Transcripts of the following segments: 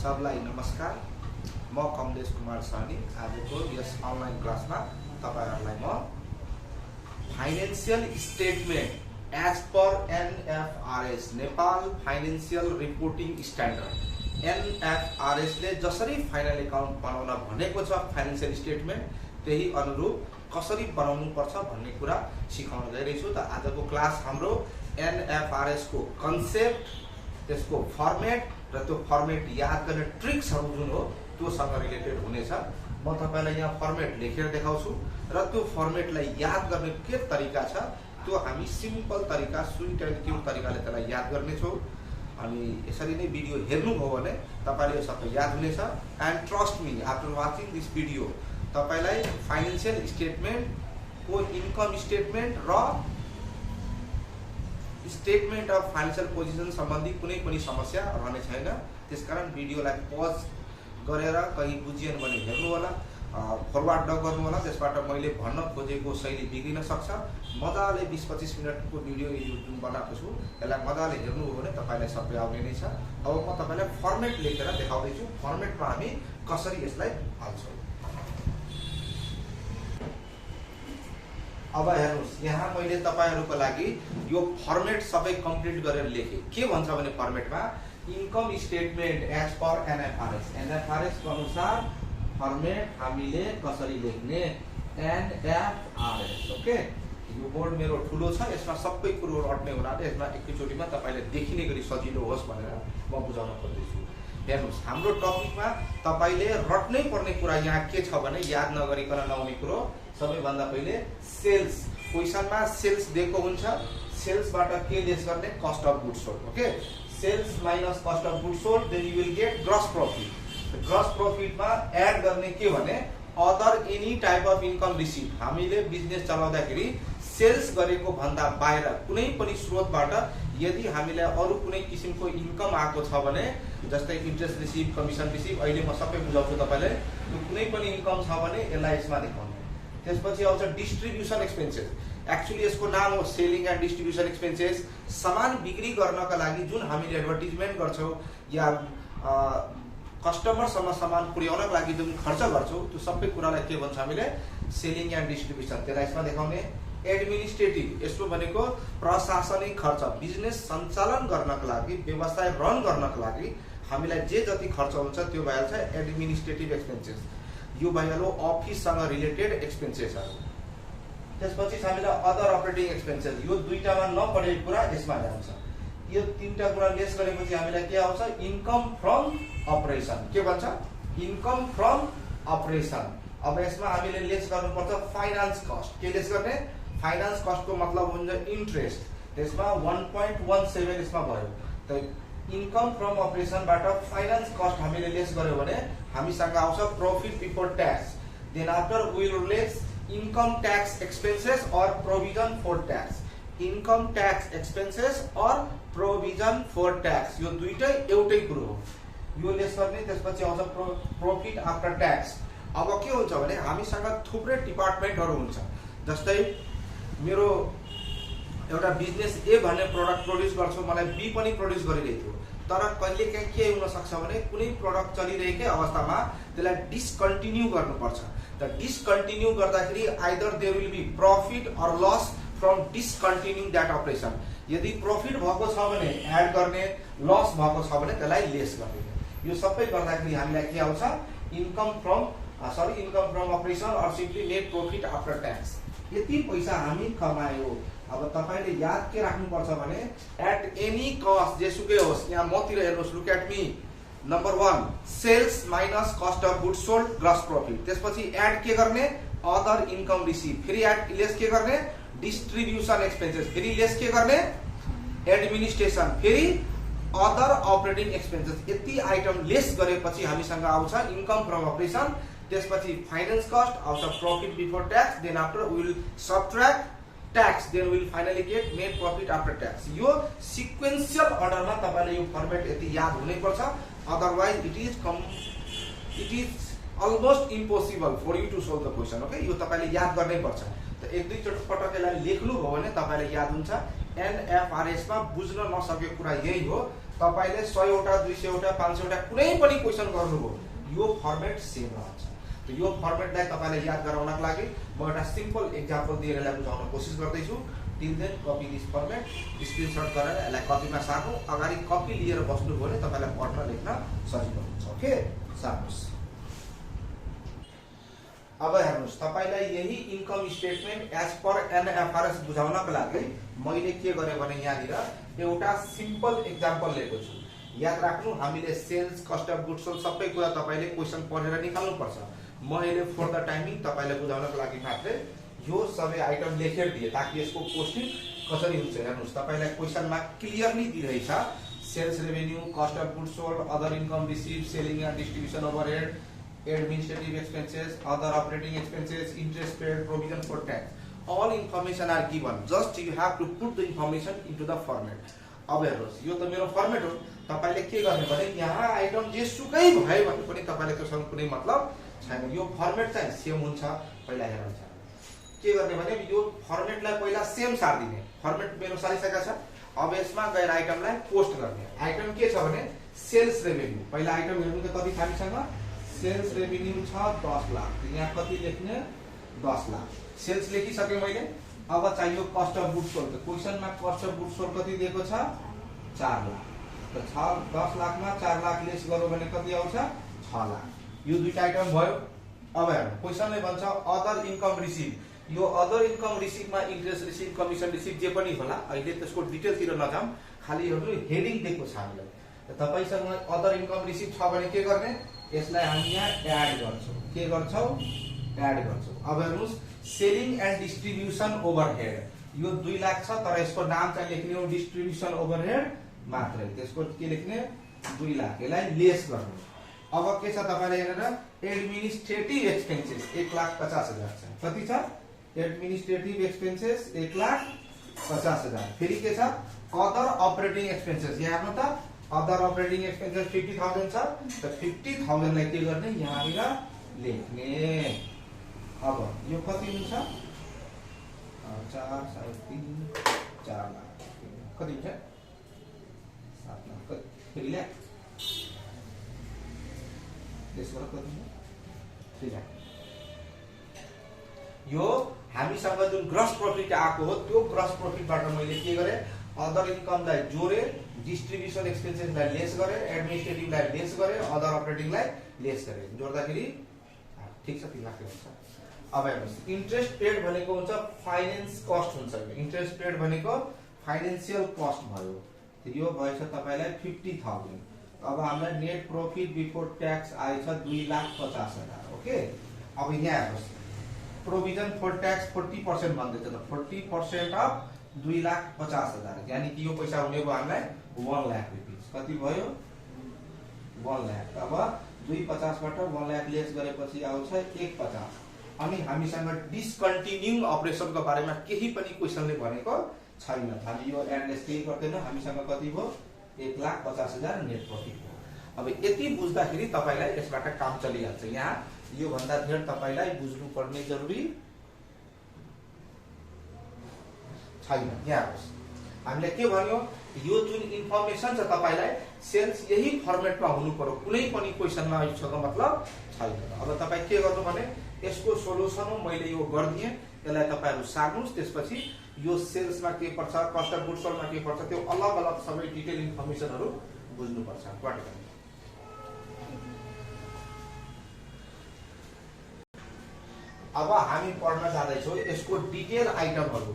सबलाई नमस्कार। म कमलेश कुमार सानी। आजको यस अनलाइन क्लासमा तपाईहरुलाई म financial statement as per NFRS Nepal financial reporting standard NFRS ले जसरी फाइनल अकाउन्ट बनाउन भनेको छ फाइनान्शियल स्टेटमेन्ट त्यही अनुरूप कसरी बनाउनु पर्छ भन्ने कुरा सिकाउन गइरहेछु। त आजको क्लास हाम्रो एनएफआरएस को कन्सेप्ट, त्यसको फर्मेट र त्यो फर्मेट याद गर्ने ट्रिक्सहरु जुन हो त्योसँग रिलेटेड हुनेछ। म तपाईलाई यहाँ फर्मेट लेखेर देखाउँछु र त्यो फर्मेटलाई याद गर्ने के तरिका छ त्यो हामी सिम्पल तरिका, स्वीट एन्ड क्यूट तरिकाले त्यसलाई याद गर्नेछौँ। अनि यसरी नै भिडियो हेर्नुभयो भने तपाईले यो सबै याद हुनेछ। And trust me, after watching this video तपाईलाई फाइनान्शियल स्टेटमेन्ट को इन्कम स्टेटमेन्ट र स्टेटमेन्ट अफ फाइनान्शियल पोजिसन सम्बन्धी कुनै पनि समस्या रहने छैन। त्यसकारण भिडियोलाई पज गरेर कहीं बुझिएन भने हेर्नु होला, फरवर्ड नगर्नु होला। त्यसबाट मैले भन्न खोजेको शैली बिग्रिन सक्छ। मजाले 20-25 मिनेटको भिडियो जुन बनाएको छु यसलाई मजाले हेर्नुभयो भने तपाईलाई सबै आउने नै छ। अब म तपाईलाई फर्मेट लेखेर देखाउँदै छु। फर्मेटमा हामी कसरी यसलाई हाल्छौं। अब हेर्नुस्, यहाँ मैले तपाईहरुको लागि यो फर्मेट सबै कम्प्लिट गरेर लेखे। के भन्छ भने फर्मेटमा income statement as per NFRS, NFRS को अनुसार फर्मेट हामीले कसरी लेख्ने एनएफआरएस। ओके, यो बोर्ड मेरो ठुलो छ, यसमा सबै कुरो रट्ने हुनाले यसमा एकैचोटीमा तपाईले देखिने गरी सजिलो होस् भनेर म बुझाउन खोज्दैछु। हेर्नुस्, हाम्रो टपिकमा तपाईले रट्नै पर्ने कुरा यहाँ के छ भने याद नगरिकन नहुने कुरो सबैभन्दा पहिले सेल्स। क्वेशनमा सेल्स दिएको हुन्छ, सेल्सबाट के लेस गर्ने cost of goods sold. Okay, sales minus cost of goods sold, then you will get gross profit. Gross प्रॉफिटमा एड गर्ने के भने other any type of income receive. हामीले बिजनेस चलाउँदाखेरि सेल्स गरेको भन्दा बाहिर कुनै पनि स्रोतबाट यदि हामीलाई अरु कुनै किसिमको इन्कम आएको छ भने जस्तै इन्ट्रेस्ट रिसिभ, कमिसन रिसिभ, अहिले म सबै बुझाउँछु तपाईलाई। त्यो कुनै पनि इन्कम छ भने यसलाई यसमा देखाउनु। त्यसपछि आउँछ डिस्ट्रिब्युसन एक्सपेन्सेस। एक्चुअली यसको नाम हो सेलिङ एन्ड डिस्ट्रिब्युसन एक्सपेन्सेस। सामान बिक्री गर्नका लागि जुन हामीले एडभर्टाइजमेन्ट गर्छौं या कस्टमरसम्म सामान पुर्याउनका लागि जुन खर्च गर्छौं त्यो सबै कुरालाई के भन्छ हामीले सेलिङ एन्ड डिस्ट्रिब्युसन। त्यसलाई यसमा देखाउने। एडमिनिस्ट्रेटिभ, यसको भनेको प्रशासनिक खर्च। बिजनेस सञ्चालन गर्नका लागि, व्यवसाय रन गर्नका लागि हामीलाई जे जति खर्च हुन्छ त्यो भइहाल्छ एडमिनिस्ट्रेटिभ एक्सपेन्सेस। यो भइहाल्यो अफिससँग रिलेटेड एक्सपेन्सेसहरु। त्यसपछि हामीलाई अदर अपरेटिङ एक्सपेन्सेस, यो दुईटामा नपढेको कुरा यसमा जान्छ। यो तीनटा कुरा लेस गरेपछि हामीलाई के आउँछ इन्कम फ्रम अपरेसन। के भन्छ इन्कम फ्रम अपरेसन। अब यसमा हामीले लेस गर्नुपर्छ फाइनान्स कस्ट। के लेस गर्ने फाइनान्स कस्ट को मतलब हुन्छ इन्ट्रेस्ट। त्यसमा 1.17 यसमा भयो। त इन्कम फ्रम अपरेसनबाट फाइनान्स कस्ट हामीले लेस गर्यो भने हामीसँग आउँछ profit before tax. Then after we will less income tax expenses or provision for tax. Income tax expenses or provision for tax, यो दुईटै एउटै कुरो हो। यो लेस गर्ने। त्यसपछि आउँछ प्रॉफिट आफ्टर ट्याक्स। अब के हुन्छ भने हामीसँग थुप्रै डिपार्टमेन्टहरु हुन्छ। जस्तै मेरो एउटा बिजनेस ए भन्ने प्रोडक्ट प्रोड्युस गर्छु, मलाई बी पनि प्रोड्युस गरिरहेको, तर कहिलेकाहीँ के हुन सक्छ भने कुनै प्रोडक्ट चलिरहेकै अवस्थामा त्यसलाई डिस्कन्टिन्यू गर्नुपर्छ। त डिस्कन्टिन्यू गर्दाखेरि either there will be profit or loss from discontinuing that operation. यदि प्रॉफिट भएको छ भने एड गर्ने, लस भएको छ भने त्यसलाई लेस गर्ने। यो सबै गर्दाखेरि हामीलाई के आउँछ इन्कम फ्रम अपरेसन और simply net profit after tax. यति पैसा हामी कमायो। अब तपाईले याद के राख्नुपर्छ भने एट एनी कस्ट, जेसुकै होस्, यहाँ मतिर हेर्नुस्, look at me. Number 1 sales minus cost of goods sold gross profit. त्यसपछि एड के गर्ने अदर इन्कम रिसिभ। फेरि एड लेस के गर्ने डिस्ट्रिब्युसन एक्सपेन्सेस। फेरि लेस के गर्ने एडमिनिस्ट्रेसन। फेरि अदर अपरेटिङ एक्सपेन्सेस। यति आइटम लेस गरेपछि हामीसँग आउँछ इन्कम फ्रम अपरेसन। त्यसपछि फाइनान्स कस्ट आउँछ profit before tax. Then after we will subtract tax, then will finally get net profit after tax. यो सिक्वेन्शियल अर्डरमा तपाईले यो फर्मेट यति याद हुनै पर्छ। Otherwise it is almost impossible for you to solve the question. Okay, यो तपाईले याद गर्नै पर्छ। त एक दुई पटक यसलाई लेख्नु भयो भने तपाईलाई याद हुन्छ। एनएफआरएस मा बुझ्न नसकेको कुरा यही हो। तपाईले 100 वटा 200 वटा 500 वटा कुनै पनि क्वेशन गर्नुभयो यो फर्मेट सेम रहन्छ। त यो फर्मेटलाई तपाईलाई याद गराउनको लागि म एउटा सिम्पल एक्जाम्पल दिएर यसलाई बुझाउन कोसिस गर्दै छु। Till then copy this format, screenshot गरेर यसलाई कपीमा सार्नु, अगाडि कपी लिएर बस्नुभयो भने तपाईलाई पढ्न लेख्न सजिलो हुन्छ। ओके, सार्नुस्। अब हेर्नुस्, तपाईलाई यही income statement as per NFRS बुझाउनको लागि मैले के गरे भने यहाँनिर एउटा सिम्पल एक्जाम्पल लिएको छु। याद राख्नु, हामीले sales, cost of goods sold सबै कुरा तपाईले क्वेशन पढेर निकाल्नु पर्छ। म अहिले फर द टाइमिङ तपाईलाई बुझाउनको लागि मात्रै यो सबै आइटम लेखेर दिए ताकि यसको पोस्टिङ कसरी हुन्छ। हेर्नुस्, तपाईलाई क्वेशनमा क्लियरली दिइरहेछ sales revenue, cost of goods sold, other income receive, selling and distribution overhead, administrative expenses, other operating expenses, interest paid, provision for tax. All information are given. Just you have to put the information into the format. अब हेर्नुस्, यो त मेरो format हो। तपाईले के गर्ने भने यहाँ आइटम जेसुकै भयो भने पनि तपाईले त्यससँग कुनै मतलब छैन। यो फर्मेट चाहिँ सेम हुन्छ। पहिला हेर्नुस्, के गर्ने भने यो फर्मेटलाई पहिला सेम सार्दिने। फर्मेट मेरो सारिसकेको छ। अब यसमा गएर आइटमलाई पोस्ट गर्ने। आइटम के छ भने सेल्स रेभेन्यू। पहिला आइटम हेर्नु त कति हामीसँग सेल्स रेभेन्यू छ 10 लाख। यहाँ कति लेख्ने 10 लाख। सेल्स लेखिसके मैले। अब चाहियो कस्ट अफ गुड्स सोल्ड। क्वेशनमा कस्ट अफ गुड्स सोल्ड कति दिएको छ 4 लाख। त 10 लाखमा 4 लाख लेस गर्यो भने कति आउँछ 6 लाख। यो दुईटा आइटम भयो। अब हेर्नु, क्वेशनले भन्छ अदर इन्कम रिसिभ। यो अदर इन्कम रिसिभमा इन्ट्रेस्ट रिसिभ, कमिसन रिसिभ जे पनि होला। अहिले त्यसको डिटेलतिर नजाम, खाली हेर्नु हेडिङ दिएको छ हामीलाई। तपाईसँग अदर इन्कम रिसिभ छ भने के गर्ने, यसलाई हामी यहाँ एड गर्छौं। के गर्छौं, एड गर्छौं। अब हेर्नुस्, सेलिङ एन्ड डिस्ट्रिब्युसन ओभरहेड। यो 2 लाख छ, तर यसको नाम चाहिँ लेख्ने हो डिस्ट्रिब्युसन ओभरहेड मात्रै। त्यसको के लेख्ने 2 लाख। यसलाई लेस गर्नु। अब के छ तपाईले हेरेर एडमिनिस्ट्रेटिभ एक्सपेन्सेस 1,50,000 छ। कति छ एडमिनिस्ट्रेटिभ एक्सपेन्सेस 1,50,000। फेरि के छ अदर अपरेटिङ एक्सपेन्सेस। यहाँ हेर्नु त अदर अपरेटिङ एक्सपेन्सेस 50,000 छ। त 50,000 लाई के गर्ने यहाँनिर लेख्ने। अब यो कति हुन्छ 4 3 4 लाख। कति हुन्छ 7 लाख। फेरि ल्याक त्यसबाट कति हुन्छ 3 लाख। यो हामीसँग जुन ग्रस प्रॉफिट आएको हो त्यो ग्रस प्रॉफिटबाट मैले के गरे अदर इन्कमलाई जोडे, डिस्ट्रिब्युसन एक्सपेन्सेसलाई लेस गरे, एडमिनिस्ट्रेटिभलाई लेस गरे, अदर अपरेटिङलाई लेस गरे। जोड्दाखेरि ठीक छ 3 लाख हुन्छ। अब हेर्नुस्, इन्ट्रेस्ट पेड भनेको हुन्छ फाइनान्स कस्ट हुन्छ। इन्ट्रेस्ट पेड भनेको फाइनान्शियल कस्ट भयो। यो भएछ तपाईलाई 50,000। अब हामीलाई नेट प्रॉफिट बिफोर ट्याक्स आएछ 2,50,000। ओके, अब यहाँ हेर्नुस्, प्रोभिजन फर ट्याक्स 40% भन्दैछ। त 40% अफ 2,50,000 यानी कि यो पैसा हुने भयो हामीलाई 1 लाख रुपैयाँ। कति भयो 1 लाख। अब 250 बाट 1 लाख लेस गरेपछि आउँछ 150। अनि हामीसँग डिस्कन्टिन्युइङ अपरेसनको बारेमा केही पनि क्वेशनले भनेको छैन। हामी यो एडलेस केही गर्दैन। हामीसँग कति भयो 1,50,000 नेट प्रॉफिट हो। अब यति बुझ्दाखेरि तपाईलाई यसबाट काम चलिहाल्छ। यहाँ यो भन्दा धेर तपाईलाई बुझ्नु पर्ने जरुरी छैन। यहाँ हामीले के भन्यो, यो जुन इन्फर्मेसन छ तपाईलाई सेल्स यही फर्मेटमा हुनु पर्यो। कुनै पनि क्वेशनमा यसको मतलब छैन। अब तपाई के गर्नु भने यसको सोलुसन हो मैले यो गर्दिए। यसलाई तपाईहरु सार्नुस्। त्यसपछि यो सेल्समा के पर्छ, कस्ट अफ गुड्स सोल्डमा के पर्छ, त्यो अलग अलग सबै डिटेल इन्फर्मेसनहरु बुझ्नु पर्छ। अब हामी पढ्न जाँदै छौं यसको डिटेल आइटमहरु।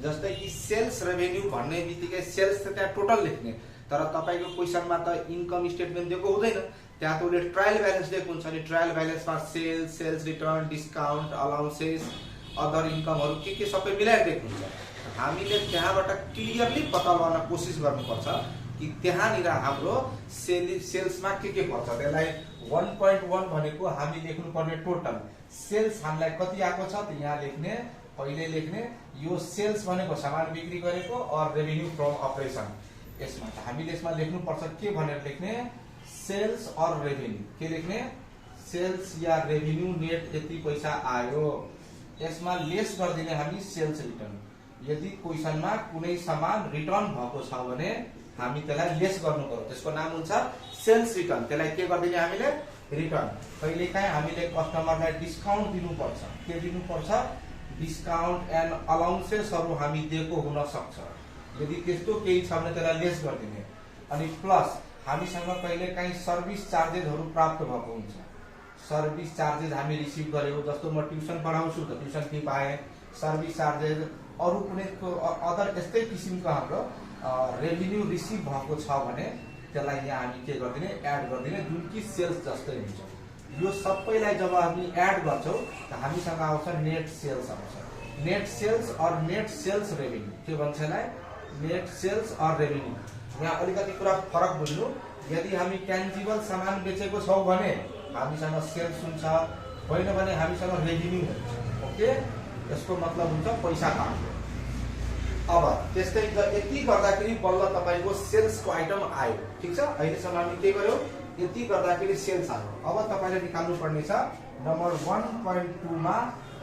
जस्तै कि सेल्स रेभेन्यू भन्ने बित्तिकै सेल्स त त्यहाँ टोटल लेख्ने, तर तपाईको क्वेशनमा त इन्कम स्टेटमेन्ट दिएको हुँदैन। त्यहाँ त उले ट्रायल ब्यालेन्स दिएको हुन्छ नि। ट्रायल ब्यालेन्समा sales, sales return, discount, allowances, other इन्कमहरु के सबै मिलाएर दिएको हुन्छ। हामीले त्यहाँबाट क्लियरली पत्ता लगाउन कोसिस गर्नुपर्छ कि त्यहाँनिर हाम्रो सेल्समा के पर्छ। त्यसलाई 1.1 भनेको हामी लेख्नु पर्ने टोटल सेल्स हामीलाई कति आएको छ त यहाँ लेख्ने। पहिले लेख्ने यो सेल्स भनेको सामान बिक्री गरेको और रेभेन्यू फ्रम अपरेसन। यसमा हामीले यसमा लेख्नु पर्छ के भनेर लेख्ने सेल्स और रेभेन्यू। के लेख्ने सेल्स या रेभेन्यू नेट यति पैसा आयो। यसमा लेस गर्दिने हामी सेल्स रिटर्न। यदि क्वेशनमा कुनै सामान रिटर्न भएको छ भने हामी त्यसलाई लेस गर्नु पर्यो। त्यसको नाम हुन्छ सेल्स रिटर्न। त्यसलाई के गरिदिने हामीले रिटर्न। कहिलेकाहीँ हामीले कस्टमरलाई डिस्काउन्ट दिनुपर्छ। के दिनुपर्छ? डिस्काउन्ट एन्ड अलाउन्सेसहरू हामी दिएको हुन सक्छ। यदि त्यस्तो केही छ भने त्यसलाई लेस गरिदिने। अनि प्लस हामीसँग कहिलेकाहीँ सर्भिस चार्जेसहरू प्राप्त भएको हुन्छ। सर्भिस चार्जेस हामी रिसिभ गर्यौँ, जस्तो म ट्युसन पढाउँछु त ट्युसन फी पाएँ, सर्भिस चार्जेस, अरू कुनै अदर यस्तै किसिमको हाम्रो रेभिन्यू रिसिभ भएको छ भने त्यसलाई यहाँ हामी के गरिदिने? एड गरिदिने, जुन कि सेल्स जस्तै हुन्छ। यो सबैलाई जब हामी एड गर्छौँ त हामीसँग आउँछ नेट सेल्स आउँछ। नेट सेल्स और नेट सेल्स रेभिन्यू के भन्छ यसलाई? नेट सेल्स और रेभिन्यू। यहाँ अलिकति कुरा फरक बुझ्नु। यदि हामी ट्यान्जिबल सामान बेचेको छौँ भने हामीसँग सेल्स हुन्छ, होइन भने हामीसँग रेभिन्यू हुन्छ। ओके, यसको मतलब हुन्छ पैसा काट्नु। अब त्यस्तै यति गर्दाखेरि बल्ल तपाईको सेल्सको आइटम आयो। ठीक छ, अहिलेसम्म हामी के गर्यौं? यति गर्दाखेरि सेल्स आयो। अब तपाईले निकाल्नु पर्ने छ नम्बर 1.2 मा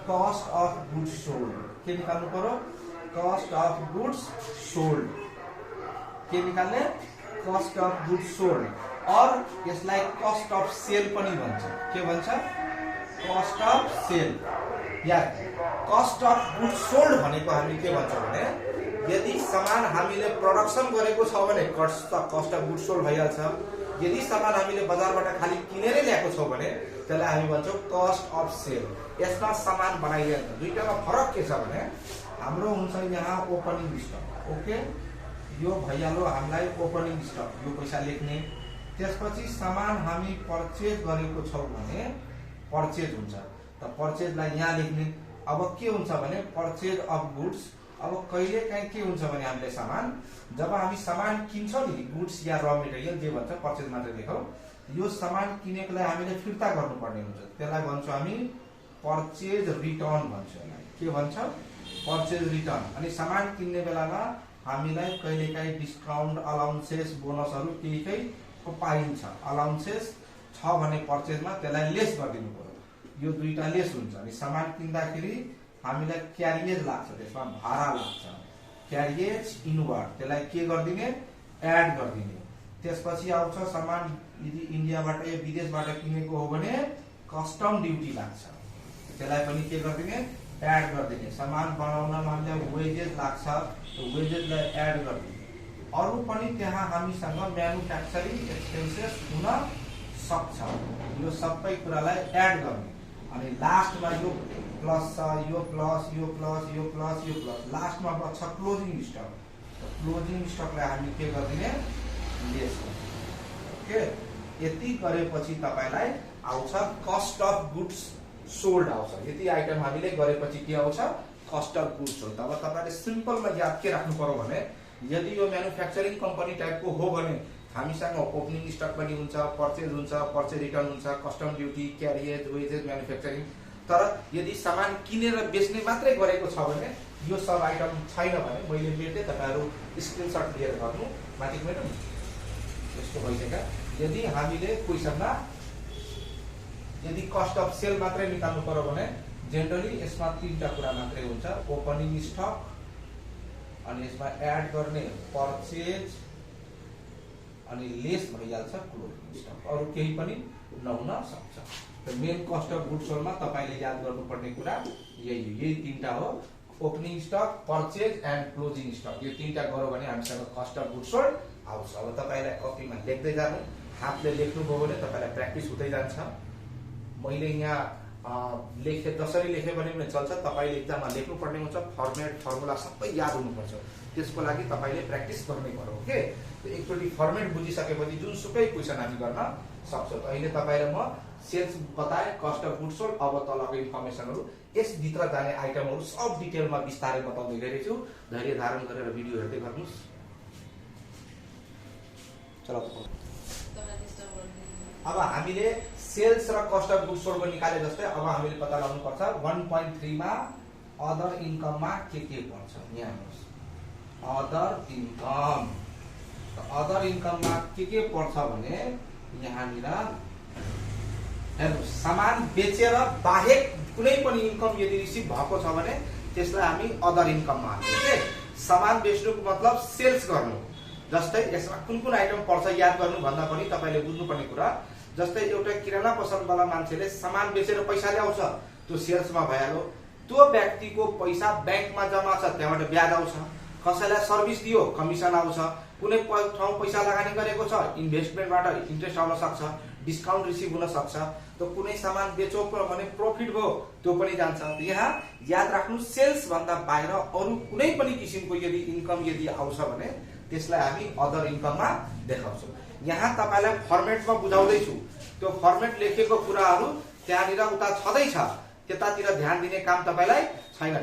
कस्ट अफ गुड्स सोल्ड। के निकाल्नु पर्यो? Cost of goods sold. के निकाल्ने? Cost of goods sold. और यसलाई कस्ट अफ सेल पनि भन्छ। के भन्छ? Cost of sale. या कस्ट अफ गुड्स सोल्ड भनेको हामी के भन्छौं भने यदि सामान हामीले प्रोडक्सन गरेको छ भने कस्ट अफ गुड्स सोल्ड भइहाल्छ। यदि सामान हामीले बजारबाट खाली किनेरै ल्याएको छौं भने त्यसलाई हामी भन्छौं कस्ट अफ सेल। यसमा सामान बनाइन्छ। दुईटामा फरक के छ भने हाम्रो हुन्छ यहाँ ओपनिङ स्टक। ओके, यो भइहाल्यो हामीलाई ओपनिङ स्टक, यो पैसा लेख्ने। त्यसपछि सामान हामी पर्चेज गरेको छौं भने पर्चेज हुन्छ, त पर्चेजलाई यहाँ लेख्ने। अब के हुन्छ भने पर्चेज अफ गुड्स। अब कहिले काहीँ के हुन्छ भने हामीले सामान जब हामी सामान किन्छौं नि, गुड्स या र मेटेरियल जे भन्छ, पर्चेज मात्र लेखौं, यो सामान किनेकोलाई हामीले फिर्ता गर्नुपर्ने हुन्छ। त्यसलाई भन्छौं हामी पर्चेज रिटर्न भन्छ। यसलाई के भन्छ? Purchase return. अनि सामान किन्ने बेलामा हामीलाई कहिलेकाहीँ डिस्काउन्ट, अलाउन्सेस, बोनसहरू केही पाइन्छ। अलाउन्सेस छ भने पर्चेजमा त्यसलाई लेस गरिदिनु पर्यो। यो दुईटा लेस हुन्छ। अनि सामान किन्दाखेरि हामीलाई क्यारिएज लाग्छ, त्यसमा भाडा लाग्छ। क्यारिएज इनवर्ड, त्यसलाई के गरिदिने? एड गरिदिने। त्यसपछि आउँछ सामान यदि इन्डियाबाट या विदेशबाट किनेको हो भने कस्टम ड्युटी लाग्छ, त्यसलाई पनि के गरिदिने? एड गरिदिने। सामान बनाउनमा हामीलाई वेजेस लाग्छ, वेजेसलाई एड गरिदिने। अरू पनि त्यहाँ हामीसँग म्यानुफ्याक्चरिङ एक्सपेन्सेस हुन सक्छ। यो सबै कुरालाई एड गर्ने। अनि लास्टमा यो प्लस छ, यो प्लस, यो प्लस, यो प्लस, यो प्लस, लास्टमा बच्छ क्लोजिङ स्टक। क्लोजिङ स्टकलाई हामी के गरिदिने? लेस गर्ने। ओके, यति गरेपछि तपाईलाई आउँछ कस्ट अफ गुड्स सोल्ड आउँछ। यति आइटम हामीले गरेपछि के आउँछ? Cost of goods sold. अब तपाईले सिम्पलमा याद के राख्नु पर्यो भने यदि यो म्यानुफ्याक्चरिङ कम्पनी टाइपको हो भने हामीसँग ओपनिङ स्टक पनि हुन्छ, पर्चेज हुन्छ, पर्चेज रिटर्न हुन्छ, कस्टम ड्युटी, क्यारिएज, वेजेस, म्यानुफ्याक्चरिङ। तर यदि सामान किनेर बेच्ने मात्रै गरेको छ भने यो सब आइटम छैन भने मैले मेटे तपाईहरु स्क्रिनशट लिएर गर्नु। माथि मेटो यस्तो भइसक्यो। यदि हामीले क्वेशनमा यदि कस्ट अफ सेल मात्रै निकाल्नु पर्यो भने जेनरली यसमा तीनटा कुरा मात्रै हुन्छ। ओपनिङ स्टक, अनि यसमा एड गर्ने पर्चेज, अनि लेस भइहाल्छ क्लोजिङ स्टक। अरु केही पनि नहुन सक्छ। त मेन कस्ट अफ गुड्स सोल्डमा तपाईले याद गर्नुपर्ने कुरा यही तीनटा हो। Opening stock, purchase and closing stock. यो तीनटा गरौ भने हामीसँग कस्ट अफ गुड्स सोल्ड आउँछ। अब तपाईलाई कपीमा लेख्दै जानु, हातले लेख्नुभयो भने तपाईलाई प्र्याक्टिस हुँदै जान्छ। मैले यहाँ लेखे जसरी लेखे भने पनि चल्छ। तपाईले एक्जाममा लेख्नु पर्ने हुन्छ। फर्मेट, फर्मुला सबै याद हुनुपर्छ। त्यसको लागि तपाईले प्र्याक्टिस गर्नै पर्यो। ओके, एकचोटी फर्मेट बुझिसकेपछि जुनसुकै क्वेशन हामी गर्न सक्छौं। अहिले तपाईलाई म सेल्स बताए, कस्ट अफ गुड्स सोल्ड, अब तलको इन्फर्मेसनहरु, यस भित्र जाने आइटमहरु सब डिटेलमा विस्तारै बताउँदै गएछु। धैर्य धारण गरेर भिडियो हेर्दै गर्नुस्। चलो, अब हामीले सेल्स र कस्ट अफ गुड्स सोल्ड निकाले जस्तै अब हामीले पत्ता लगाउनु पर्छ 1.3 मा अदर इन्कममा के पर्छ। यहाँ हेर्नुस्, अदर इन्कम। अदर इन्कममा के पर्छ भने यहाँनिर हेर्नुस्, सामान बेचेर बाहेक कुनै पनि इन्कम यदि रिसिभ भएको छ भने त्यसलाई हामी अदर इन्कममा हाल्छौं। के सामान बेच्नुको मतलब सेल्स गर्नु। जस्तै यसमा कुन कुन आइटम पर्छ याद गर्नु भन्दा पनि तपाईले बुझ्नुपर्ने कुरा, जस्तै एउटा किराना पसलवाला मान्छेले सामान बेचेर पैसा ल्याउँछ, त्यो सेल्समा भइहाल्यो। त्यो व्यक्तिको पैसा ब्याङ्कमा जम्मा छ, त्यहाँबाट ब्याज आउँछ। कसैलाई सर्भिस दियो, कमिसन आउँछ। कुनै ठाउँ पैसा लगानी गरेको छ, इन्भेस्टमेन्टबाट इन्ट्रेस्ट आउन सक्छ, डिस्काउन्ट रिसिभ हुन सक्छ। त कुनै सामान बेचो भने प्रफिट भयो, त्यो पनि जान्छ। यहाँ याद राख्नु, सेल्स भन्दा बाहिर अरू कुनै पनि किसिमको यदि इन्कम यदि आउँछ भने त्यसलाई हामी अदर इन्कममा देखाउँछौँ। यहाँ तपाईलाई फर्मेटमा बुझाउँदै छु, त्यो फर्मेट लेखेको कुराहरू त्यहाँनिर उता छँदै छ, त्यतातिर ध्यान दिने काम तपाईलाई छैन।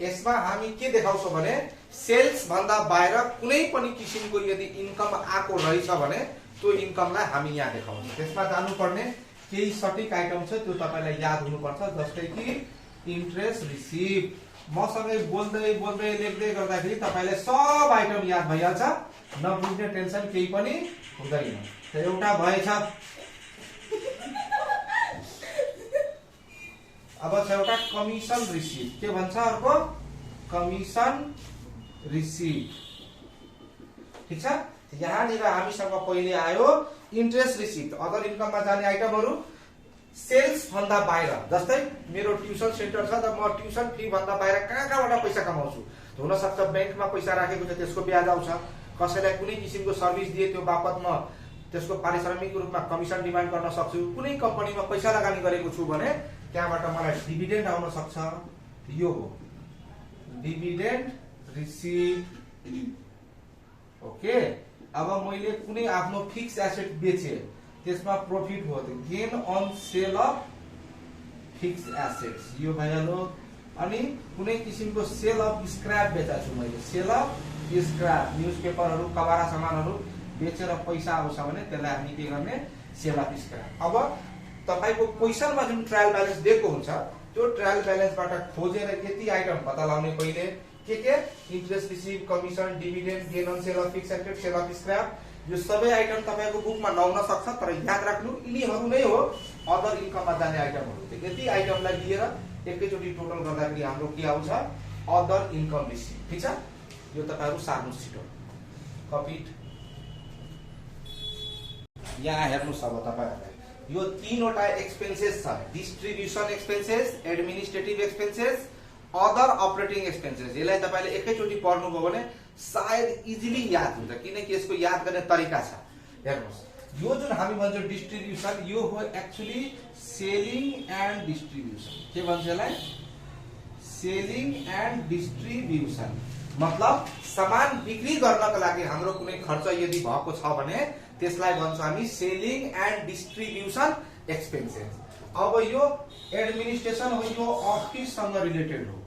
यसमा हामी के देखाउँछौँ भने सेल्स भन्दा बाहिर कुनै पनि किसिमको यदि इन्कम आएको रहेछ भने त्यो इन्कमलाई हामी यहाँ देखाउँछौँ। त्यसमा जानुपर्ने केही सटिक आइटम छ, त्यो तपाईलाई याद हुनुपर्छ। जस्तै कि इन्ट्रेस्ट रिसिभ, मसँगै बोल्दै बोल्दै लेख्दै गर्दाखेरि तपाईलाई सब आइटम याद भइहाल्छ, नबुझ्ने टेन्सन केही पनि हुँदैन। एउटा भएछ। अब छ एउटा कमिसन रिसिभ। के भन्छ अर्को? Commission receive. ठीक छ। यहाँनिर हामीसँग पहिले आयो इन्ट्रेस्ट रिसिभ, अदर इन्कममा जाने आइटमहरू। सेल्स भन्दा बाहिर, जस्तै मेरो ट्युसन सेन्टर छ त म ट्युसन फी भन्दा बाहिर कहाँबाट पैसा कमाउँछु। हुन सक्छ ब्याङ्कमा पैसा राखेको छ, त्यसको ब्याज आउँछ। कसैलाई कुनै किसिमको सर्भिस दिए त्यो बापत म त्यसको पारिश्रमिक रूपमा कमिसन डिमान्ड गर्न सक्छु। कुनै कम्पनीमा पैसा लगानी गरेको छु भने त्यहाँबाट मलाई डिभिडेन्ड आउन सक्छ। यो हो डिभिडेन्ड रिसिभ। ओके। अब मैले कुनै आफ्नो फिक्स एसेट बेचे, त्यसमा प्रफिट भयो, gain on sale of fix assets, यो भइहाल्यो। अनि कुनै किसिमको सेल अफ स्क्रैप बेचा छु मैले, सेल अफ स्क्रैप, न्युजपेपरहरू, कबारा सामानहरू बेचेर पैसा आउँछ भने त्यसलाई हामी के गर्ने? Sale of scrap. अब तपाईको क्वेशनमा जुन ट्रायल ब्यालेन्स दिएको हुन्छ, त्यो ट्रायल ब्यालेन्सबाट खोजेर यति आइटम पत्ता लगाउने पहिले के interest receive, commission, dividend, gain on sale of fix asset, sale of scrap, यो सबै आइटम तपाईको बुकमा नहुन सक्छ, तर याद राख्नु यिनीहरू नै हो अदर इन्कममा जाने आइटमहरू। यति आइटमलाई लिएर एकैचोटि टोटल गर्दाखेरि हाम्रो के आउँछ? Other income receive. ठीक छ। यो तपाईहरु सार्नु छिटो, कपी। यहाँ हेर्नुस् अब तपाईहरुलाई यो तीनवटा एक्सपेन्सेस छ, distribution expenses, administrative expenses, other operating expenses. यसलाई तपाईले एकैचोटि पढ्नुभयो भने सायद इजिली याद हुन्छ, किनकि यसको याद गर्ने तरिका छ। हेर्नुस्, यो जुन हामी भन्छौँ डिस्ट्रिब्युसन, यो हो एक्चुअली सेलिङ एन्ड डिस्ट्रिब्युसन। के भन्छ यसलाई? Selling and distribution. मतलब सामान बिक्री गर्नको लागि हाम्रो कुनै खर्च यदि भएको छ भने त्यसलाई भन्छौँ हामी सेलिङ एन्ड डिस्ट्रिब्युसन एक्सपेन्सेस। अब यो एडमिनिस्ट्रेसन हो, यो अफिससँग रिलेटेड हो।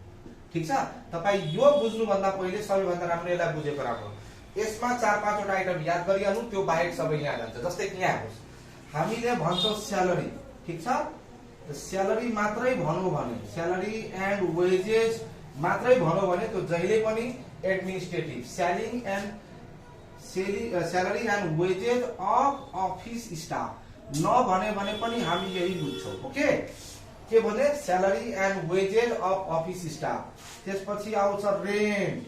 ठीक छ। तपाई यो बुझ्नु भन्दा पहिले सबैभन्दा राम्रो यसलाई बुझेको राम्रो। यसमा 4-5 वटा आइटम याद गरिहाल्नु, त्यो बाहेक सबै यहाँ जान्छ। जस्तै कि यहाँ हेर्नुस्, हामीले भन्छौँ स्यालेरी। ठीक छ। स्यालेरी मात्रै भनौँ भने, स्यालेरी एन्ड वेजेस मात्रै भनौँ भने त्यो जहिले पनि administrative, salary and wages of office staff नभने भने पनि हामी यही बुझ्छौँ। ओके। के भने? Salary and wages of office staff. त्यसपछि आउँछ रेन्ट,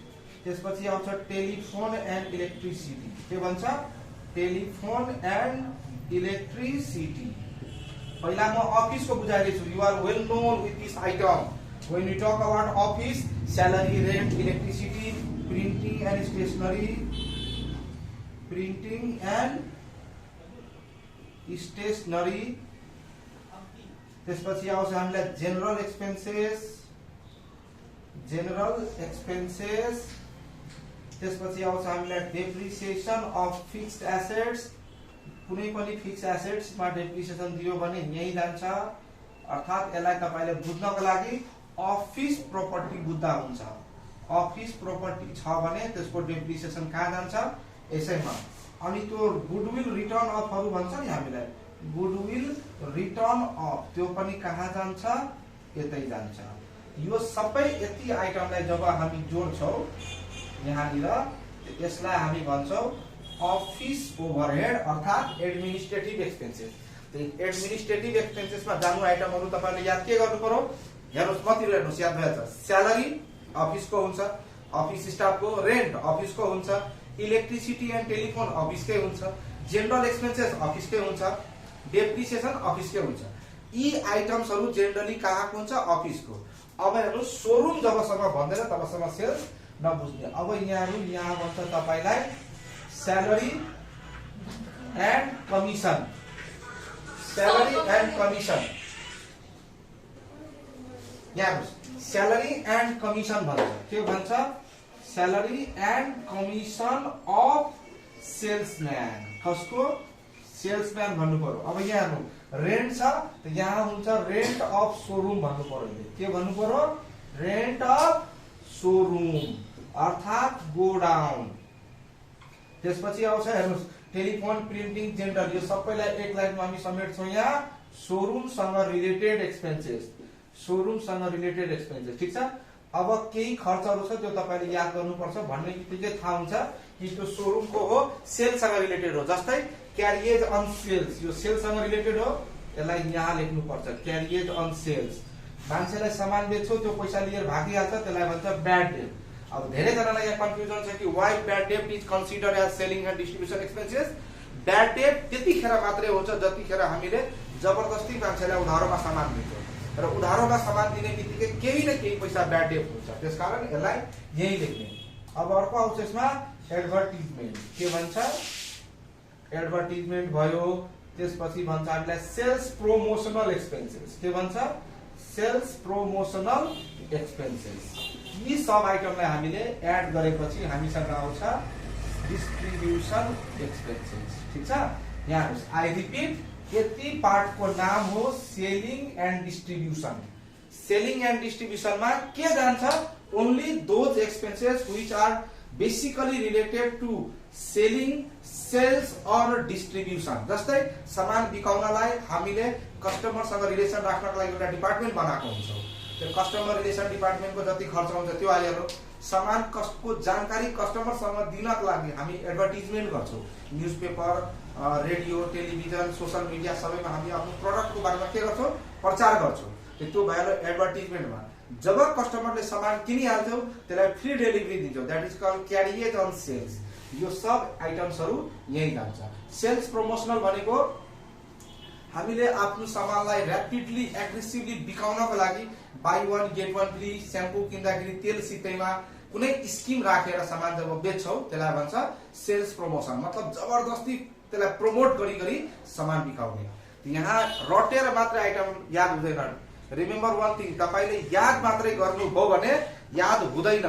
त्यसपछि आउँछ टेलिफोन एन्ड इलेक्ट्रिसिटी। के भन्छ? Telephone and electricity. पहिला म अफिसको बुझाइदिन्छु। You are well known with this item. When we talk about office, salary, rent, electricity, printing and stationery, त्यसपछि आउँछ हामीलाई जनरल एक्सपेन्सेस, त्यसपछि आउँछ हामीलाई डेप्रिसिएसन अफ फिक्स्ड एसेट्स। कुनै पनि फिक्स्ड एसेट्समा डेप्रिसिएसन दियो भने यही जान्छ। अर्थात् यसलाई तपाईले बुझ्नको लागि अफिस प्रपर्टी बुझ्दा हुन्छ। अफिस प्रपर्टी छ भने त्यसको डेप्रिसिएसन कहाँ जान्छ? यसैमा। अनि त्यो गुडविल रिटर्न अफहरू भन्छ नि हामीलाई, गुडविल रिटर्न अफ, त्यो पनि कहाँ जान्छ? यतै जान्छ। यो सबै यति आइटमलाई जब हामी जोड्छौँ यहाँनिर, यसलाई हामी भन्छौँ अफिस ओभरहेड अर्थात् एडमिनिस्ट्रेटिभ एक्सपेन्सेस। एडमिनिस्ट्रेटिभ एक्सपेन्सेसमा जानु आइटमहरू तपाईले याद के गर्नु पर्यो? हेर्नुस्, मतिर हेर्नुस्, याद भइहाल्छ। स्यालेरी अफिसको हुन्छ, अफिस स्टाफको रेन्ट अफिसको हुन्छ, इलेक्ट्रिसिटी एन्ड टेलिफोन अफिसकै हुन्छ, जनरल एक्सपेन्सेस अफिसकै हुन्छ, डेप्रिसिएसन अफिसकै हुन्छ। यी आइटम्सहरु जेनरली कहाँको हुन्छ? अफिसको। अब हेर्नु शोरूम जबसम्म भन्दैन तबसम्म सेल्स नबुझ्ने। अब यहाँ भन्छ तपाईलाई salary and commission, salary and commission, यहाँ स्यालेरी एन्ड कमिसन भन्छ। के भन्छ? Salary and commission of salesman. कसको? सेल्सम्यान भन्नु पर्यो। अब यहाँ हेर्नु रेन्ट छ त यहाँ हुन्छ रेन्ट अफ शोरूम भन्नु पर्यो। के भन्नु पर्यो? रेन्ट अफ शोरूम अर्थात गोडाउन। त्यसपछि आउँछ हेर्नुस् टेलिफोन, प्रिन्टिङ, जेनरल, यो सबैलाई एक लाइनमा हामी समेट्छौँ यहाँ शोरूमसँग रिलेटेड एक्सपेन्सेस, शोरूमसँग रिलेटेड एक्सपेन्सेस। ठीक छ। अब केही खर्चहरु छ त्यो तपाईले याद गर्नुपर्छ। भन्ने बित्तिकै थाहा हुन्छ कि त्यो शोरूमको हो, सेल्ससँग रिलेटेड हो। जस्तै क्यारिएज अन सेल्स, यो सेल्ससँग रिलेटेड हो, यसलाई यहाँ लेख्नु पर्छ क्यारिएज अन सेल्स। मान्छेलाई सामान बेच्छौ त्यो पैसा लिएर भागिहाल्छ, त्यसलाई भन्छ ब्याड डेट। अब धेरै जनालाई यहाँ कन्फ्युजन छ कि why bad debt is considered as selling and distribution expenses. Bad debt त्यतिखेर मात्रै हुन्छ जतिखेर हामीले जबरजस्ती मान्छेलाई उधारोमा सामान दिन्छौँ र उधारोमा सामान दिने बित्तिकै केही न केही पैसा ब्याड डेट हुन्छ। त्यसकारण यसलाई यही लेख्ने। अब अर्को आउँछ यसमा एडभर्टिजमेन्ट। के भन्छ? एडभर्टिजमेन्ट भयो। त्यसपछि भन्छ हामीलाई सेल्स प्रोमोसनल एक्सपेन्सेस। के भन्छ? Sales promotional expenses. यी सब आइटमलाई हामीले एड गरेपछि हामीसँग आउँछ डिस्ट्रिब्युसन एक्सपेन्सेस। ठीक छ। यहाँ आई रिपिट, यति पार्टको नाम हो selling and distribution. Selling and डिस्ट्रिब्युसनमा के जान्छ? Only those expenses which are basically related to selling, sales or distribution. जस्तै सामान बिकाउनलाई हामीले कस्टमरसँग रिलेसन राख्नको लागि एउटा डिपार्टमेन्ट बनाएको हुन्छौँ। त्यो कस्टमर रिलेसन डिपार्टमेन्टको जति खर्च हुन्छ त्यो आइहाल्यो। सामान को जानकारी कस्टमरसँग दिनको लागि हामी एडभर्टिजमेन्ट गर्छौँ। Newspaper, radio, television, social media सबैमा हामी आफ्नो प्रडक्टको बारेमा के गर्छौँ? प्रचार गर्छौँ। त्यो भयो एडभर्टिजमेन्टमा। जब कस्टमरले सामान किनिहाल्छौ त्यसलाई फ्री डेलिभरी दिन्छौँ, that is called carriage on sales. यो सब आइटम्सहरु यही जान्छ। सेल्स प्रमोसनल भनेको हामीले आफ्नो सामानलाई र्यापिडली एग्रेसिभली बिकाउनको लागि buy one get one free, shampoo किन्दाखेरि तेल सित्तैमा कुनै स्किम राखेर सामान जब बेच्छौ त्यसलाई भन्छ सेल्स प्रमोसन। मतलब जबरजस्ती त्यसलाई प्रमोट गरी सामान बिकाउने। यहाँ रटेर मात्र आइटम याद हुँदैन। रिमेम्बर वान थिङ, तपाईले याद मात्रै गर्नुभयो भने याद हुँदैन।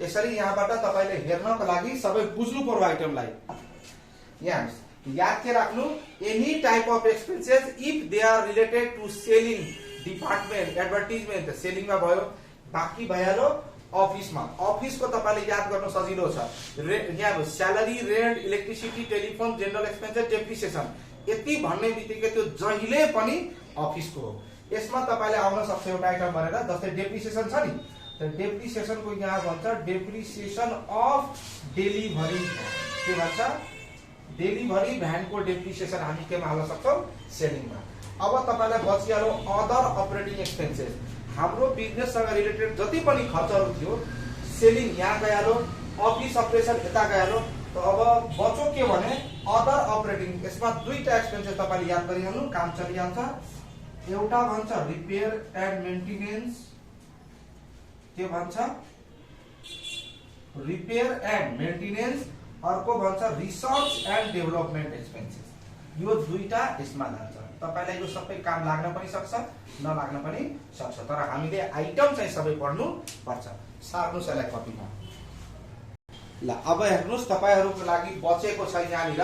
यसरी यहाँबाट तपाईले हेर्नको लागि सबै बुझ्नु पर्यो आइटमलाई। यहाँ याद के राख्नु? Any type of expenses if they are related to selling department, advertisement सेलिङमा भयो, बाँकी भइहाल्यो अफिसमा। अफिसको तपाईले याद गर्न सजिलो छ। यहाँ salary, rent, electricity, telephone, general expenses, depreciation, यति भन्ने बित्तिकै त्यो जहिले पनि अफिसको हो। यसमा तपाईले आउन सक्छ एउटा आइटम भनेर, जस्तै डेप्रिसिएसन छ नि, त डेप्रिसिएसनको यहाँ भन्छ डेप्रिसिएसन अफ डेलिभरी। के भन्छ? डेलिभरी भ्यानको डेप्रिसिएसन हामी केमा हाल्न सक्छौँ? सेलिङमा। अब तपाईलाई बचिहाल्यो अदर अपरेटिङ एक्सपेन्सेस। हाम्रो बिजनेससँग रिलेटेड जति पनि खर्चहरु थियो, सेलिङ यहाँ गइहाल्यो, अफिस अपरेसन यता गइहाल्यो। त अब बच्यो के भने अदर अपरेटिङ। यसमा दुईटा एक्सपेन्सेस तपाईले याद गरिहाल्नु, काम चलिहाल्छ। एउटा भन्छ रिपेयर एन्ड मेन्टेनेन्स। के भन्छ? Repair and maintenance. अर्को भन्छ रिसर्च एन्ड डेभलपमेन्ट एक्सपेन्सेस। यो दुईटा यसमा जान्छ। तपाईलाई यो सबै काम लाग्न पनि सक्छ, नलाग्न पनि सक्छ, तर हामीले आइटम चाहिँ सबै पढ्नु पर्छ। सार्नुस् यसलाई कपीमा। ल अब हेर्नुस् तपाईहरुको लागि बचेको छ यहाँनिर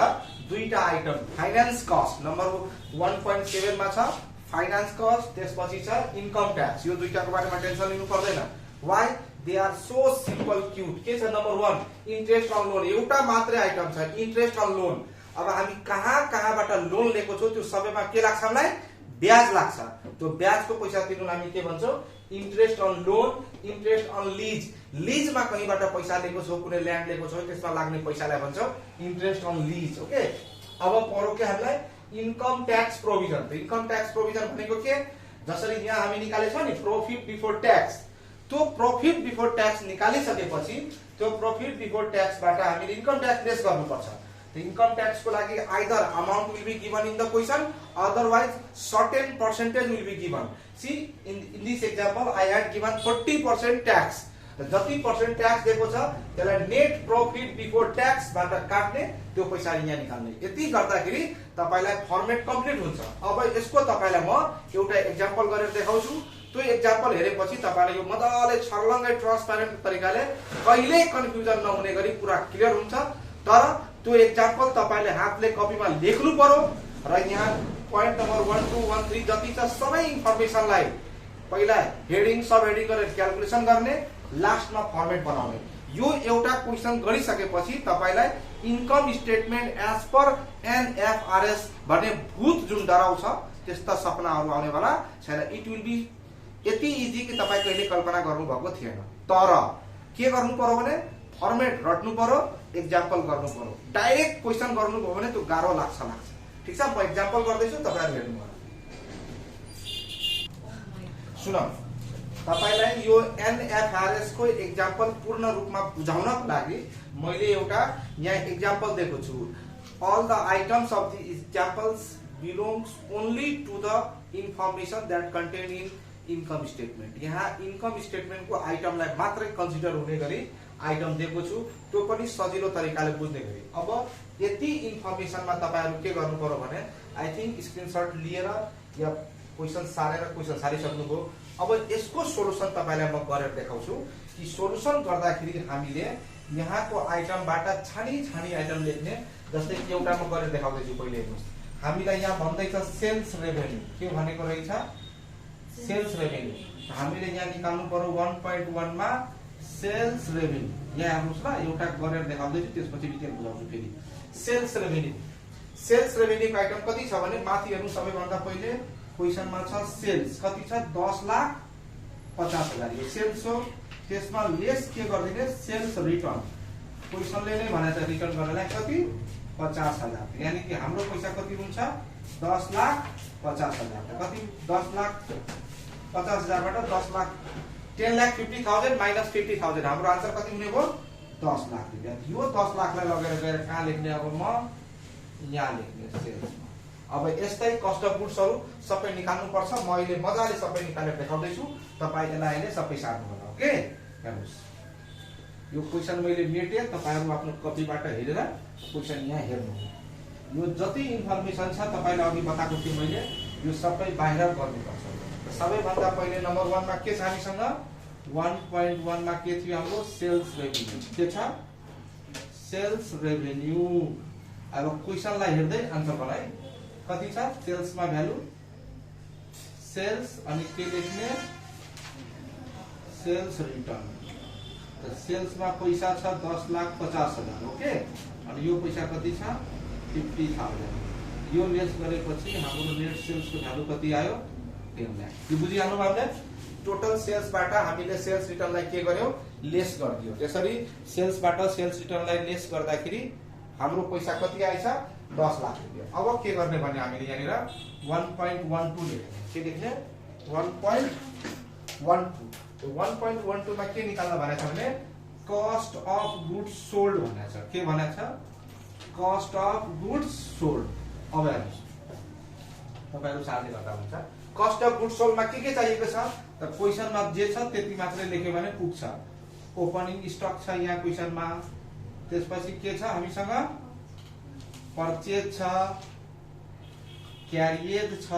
दुईटा आइटम। फाइनान्स कस्ट नम्बर 1.7 मा छ फाइनान्स कस्ट, त्यसपछि छ इन्कम ट्याक्स। यो दुईटाको बारेमा टेन्सन लिनु पर्दैन। Why? They are so simple cute. के छ? Number 1 interest on loan. एउटा मात्रै आइटम छ इन्ट्रेस्ट अन लोन। अब हामी कहाँबाट लोन लिएको छौं त्यो सबैमा के लाग्छ? हामीलाई ब्याज लाग्छ। त्यो ब्याजको पैसा तिर्नुलाई हामी के भन्छौं? Interest on loan, interest on lease. लीजमा कहीँबाट पैसा लिएको छौ, कुनै ल्यान्ड लिएको छौ, त्यसमा लाग्ने पैसालाई भन्छौं इन्ट्रेस्ट अन लीज। ओके। अब पढौ के हामीलाई income tax provision. Income tax provision भनेको के? जसरी यहाँ हामी निकालेछौं नि प्रॉफिट बिफोर ट्याक्स, त्यो प्रॉफिट बिफोर टैक्स निकालिसकेपछि त्यो प्रॉफिट बिफोर टैक्सबाट हामीले इन्कम टैक्स लेस गर्नुपर्छ। The income tax को लागि either amount will be given in the question, otherwise certain percentage will be given. See, in this example, I had given 40% tax. जति % tax दिएको छ त्यसलाई net profit before tax बाट काट्ने, त्यो पैसा यहाँ निकाल्ने। यति गर्दाखेरि तपाईलाई फर्मेट कम्प्लिट हुन्छ। अब यसको तपाईलाई म एउटा एक्जाम्पल गरेर देखाउँछु। त्यो एक्जाम्पल हेरेपछि तपाईलाई यो मजाले छर्लङ्गै ट्रान्सपेरेन्ट तरिकाले कहिले कन्फ्युजन नहुने गरी पुरा क्लियर हुन्छ। तर त्यो एक्जाम्पल तपाईले हातले कपीमा लेख्नु पर्यो र यहाँ पोइन्ट नम्बर 1 2 1 3 जति छ सबै इन्फर्मेसनलाई पहिला हेडिङ सब हेडिङ गरेर क्याल्कुलेसन गर्ने, लास्टमा फर्मेट बनाउने। यो एउटा क्वेशन गरिसकेपछि तपाईलाई income statement as per NFRS भन्ने भूत जुन डराउँछ त्यस्ता सपनाहरू आउने वाला छैन। इट विल बी यति इजी कि तपाई कहिले कल्पना गर्नु भएको थिएन। तर के गर्नु पर्यो भने फर्मेट रट्नु पर्यो, एक्जाम्पल गर्नु पर्यो। डाइरेक्ट क्वेशन गर्नुभयो भने त्यो गाह्रो लाग्छ। ठीक छ, म एक्जाम्पल गर्दैछु, तपाईहरु हेर्नु होला। सुन, तपाईलाई यो एनएफआरएस को एक्जाम्पल पूर्ण रूपमा बुझाउनको लागि मैले एउटा यहाँ एक्जाम्पल दिएको छु। All the items of the examples belongs only to the information that contained in income statement. यहाँ इन्कम स्टेटमेन्ट को आइटमलाई मात्रै कन्सिडर हुने गरी आइटम दिएको छु, त्यो पनि सजिलो तरिकाले बुझ्ने गरी। अब यति इन्फर्मेसनमा तपाईहरु के गर्नु पर्यो भने आई थिंक स्क्रिनशट लिएर या क्वेशन सारिसक्नुभयो। अब यसको सोलुसन तपाईलाई म गरेर देखाउँछु कि सोलुसन गर्दाखेरि हामीले यहाँको आइटमबाट छानी आइटम लेख्ने। जस्तै कि एउटा म गरेर देखाउँदैछु। पहिले हेर्नुस्, हामीलाई यहाँ भन्दैछ सेल्स रेभेन्यू। के भनेको रहेछ? Sales revenue. हामीले यहाँ निकाल्नु पर्यो 1.1 मा सेल्स रेभेन्यू। यहाँ हेर्नुस् ल, एउटा गरेर देखाउँदैछु, त्यसपछि डिटेल बुझाउँछु फेरि। Sales revenue, sales revenue item कति छ भने माथि हेर्नु, सबैभन्दा पहिले क्वेशनमा छ सेल्स कति छ 10,50,000। यो सेल्स हो, त्यसमा लेस के गर्दिने सेल्स रिटर्न। क्वेशनले नै भनेछ रिटर्न गर्नलाई कति 50,000। यानी कि हाम्रो पैसा कति हुन्छ 10,50,000। कति 10,50,000 बाट 10,50,000 माइनस 50,000 हाम्रो आन्सर कति हुने भयो 10 लाख रुपैयाँ। यो 10 लाखलाई लगेर गएर कहाँ लेख्ने? अब म यहाँ लेख्ने सेल्स। अब यस्तै कस्ट अफ गुड्सहरु सबै निकाल्नु पर्छ। म अहिले मजाले सबै निकालेर देखाउँदैछु, तपाई यसलाई अहिले सबै सार्नु होला। ओके, हेर्नुस्, यो क्वेशन मैले मेटे, तपाईहरु आफ्नो कपीबाट हेरेर क्वेशन यहाँ हेर्नु। यो जति इन्फर्मेसन छ तपाईलाई अघि बताएको थिएँ मैले, यो सबै बाहिर गर्नुपर्छ। सबैभन्दा पहिले नम्बर 1 मा के छ हामीसँग 1.1 मा के थियो हाम्रो सेल्स रेभेन्यू। के छ सेल्स रेभेन्यू। अब क्वेशनलाई हेर्दै आन्सर बनाए कति छ सेल्स मा भ्यालु सेल्स अनि के लेख्ने सेल्स रिटर्न। त सेल्स मा पैसा छ 10,50,000। ओके, अनि यो पैसा कति छ 50,000। यो लेस गरेपछि हाम्रो नेट सेल्स को भ्यालु कति आयो 10 लाख। यो बुझिहाल्नु भयो? टोटल सेल्स बाट हामीले सेल्स रिटर्नलाई के गर्यो लेस गरिदियो। त्यसरी सेल्स बाट सेल्स रिटर्नलाई लेस गर्दाखेरि हाम्रो पैसा कति आइछ 10 लाख रुपैयाँ। अब के गर्ने भने हामीले यहाँनिर 1.12 लेख्ने। के लेख्ने 1.12। 1.12 मा के निकाल्न भनेछ भने कस्ट अफ गुड्स सोल्ड भनेछ। के भनेछ कस्ट अफ गुड्स सोल्ड। अब हेर्नुस्, तपाईहरु साथै गर्दा हुन्छ। कस्ट अफ गुड्स सोल्ड मा के चाहिएको छ त क्वेशनमा जे छ त्यति मात्रै लेख्यो भने पुग्छ। ओपनिङ स्टक छ यहाँ क्वेशनमा, त्यसपछि के छ हामीसँग परचेज छ, क्यारिएज छ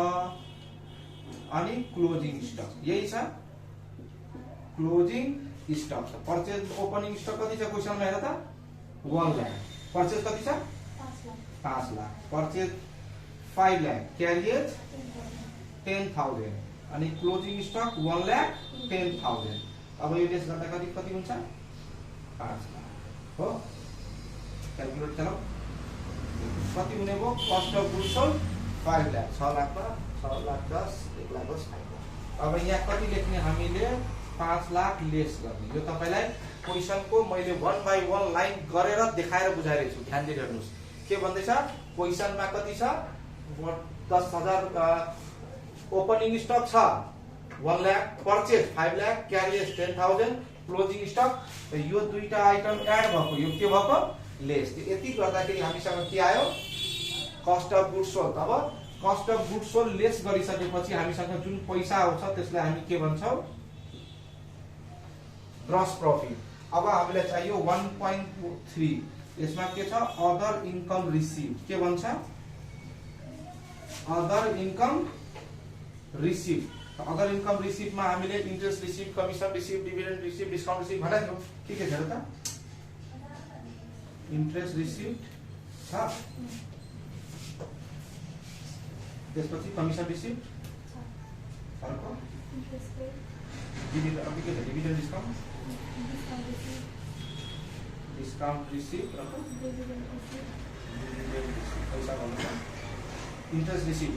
अनि क्लोजिङ स्टक। यही छ क्लोजिङ स्टक छ। परचेज ओपनिङ स्टक कति छ क्वेशनमा हेर त 1 लाख। परचेज कति छ 5 लाख। परचेज 5 लाख, क्यारिएज 10,000 अनि क्लोजिङ स्टक 1,10,000। अब यो लेस गर्दा कति कति हुन्छ 5 लाख हो। क्याल्कुलेट गरौँ कति हुने भयो cost of goods sold 5 lakh. 6 lakh मा 6 लाख 10 1 लाख 10 5। अब यहाँ कति लेख्ने हामीले 5 लाख लेस गर्ने। यो तपाईलाई क्वेशनको मैले 1 बाइ 1 लाइन गरेर देखाएर बुझाइरहेको छु। ध्यान दिएर हेर्नुस् के भन्दैछ क्वेशनमा कति छ 10,000 ओपनिङ स्टक छ 1 lakh, purchase 5 lakh, carriers 10,000, closing stock. यो दुईटा आइटम एड भएको, यो के भएको लेस। यति गर्दाखेरि हामीसँग के आयो कस्ट अफ गुड्स सोल्ड। अब cost of goods sold lace गरिसकेपछि हामीसँग जुन पैसा आउँछ त्यसलाई हामी के भन्छौं ग्रस प्रॉफिट। अब हामीलाई चाहियो 1.3, यसमा के छ अदर इन्कम रिसिभ, के भन्छ other income receive. Other income receive मा हामीले interest receive, commission receive, dividend receive, discount receive भनेको के छ त इन्ट्रेस्ट रिसिभ छ, त्यसपछि कमिसन रिसिभ, अर्को डिभिडेन्ड, अब के छ डिभिडेन्ड डिस्काउन्ट, डिस्काउन्ट रिसिभ, अर्को डिभिडेन्ड रिसिभ, पैसा भन्नु इन्ट्रेस्ट रिसिभ